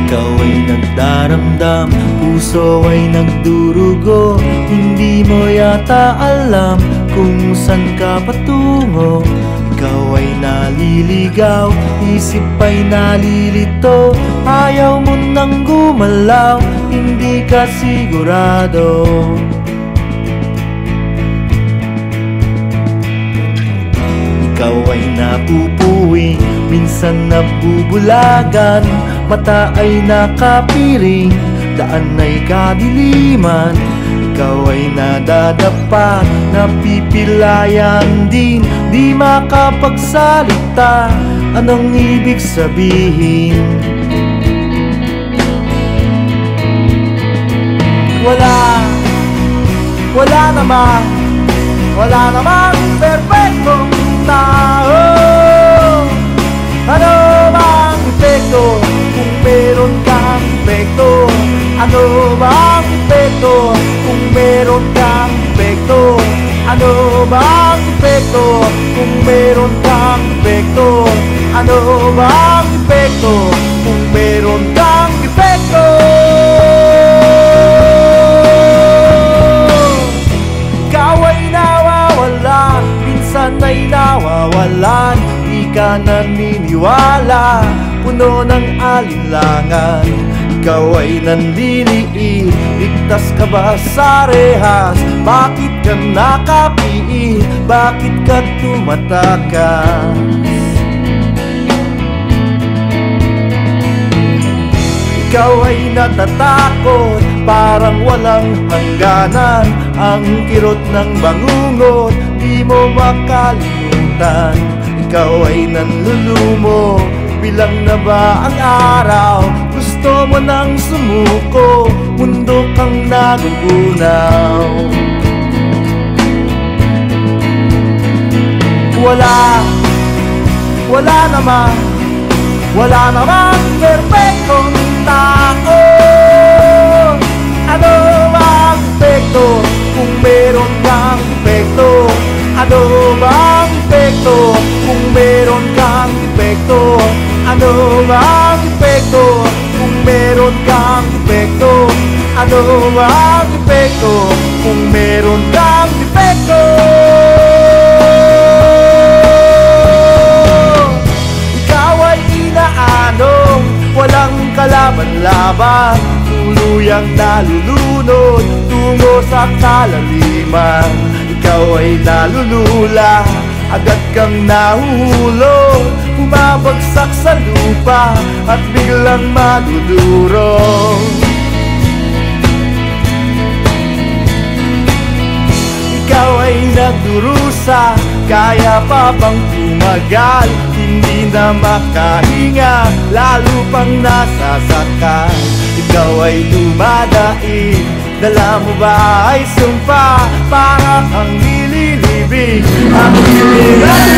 Ikaw ay nagdaramdam, puso ay nagdurugo. Hindi mo yata alam kung saan ka patungo. Ikaw ay naliligaw, isip ay nalilito. Ayaw mo nang gumalaw, hindi ka sigurado. Ikaw ay napupuwing, minsan nabubulagan. Mata ay nakapiring, daan ay kadiliman. Ikaw ay nadadapa, napipilayan din. Di makapagsalita, anong ibig sabihin? Wala namang perfectong tao. Ano bang epekto kung meron kang epekto? Ano bang epekto kung meron kang epekto? Ano bang epekto kung meron kang epekto? Ano bang epekto kung meron kang epekto? Ikaw ay nawawala, minsan ay nawawalan. Di ka naniniwala, puno ng alinlangan. Ikaw ay nanliliit, ligtas ka ba sa rehas? Bakit ka nakapiit? Bakit ka tumatakas? Ikaw ay natatakot, parang walang hangganan. Ang kirot ng bangungot, di mo makalimutan. Ikaw ay nanlulumo, bilang na ba ang araw? Gusto mo nang sumuko, mundo kang nagugunaw. Wala namang perfectong tao. Ano bang epekto kung meron kang epekto? Ano bang epekto kung meron kang epekto? Ano bang epekto kung meron kang epekto? Ano bang epekto kung meron kang epekto? Ikaw ay inaanong, walang kalaban-laban. Tuluyang nalulunod tungo sa kalaliman. Ikaw ay nalulula, agad kang nahuhulog. Bumabagsak sa lupa at biglang madudurog. Ikaw ay nagdurusa, kaya pa bang tumagal? Hindi na makahinga, lalo pang nasasaktan. Ikaw ay dumadaig, dala mo ba ay sumpa? Para kang nililibig, ang hiling ay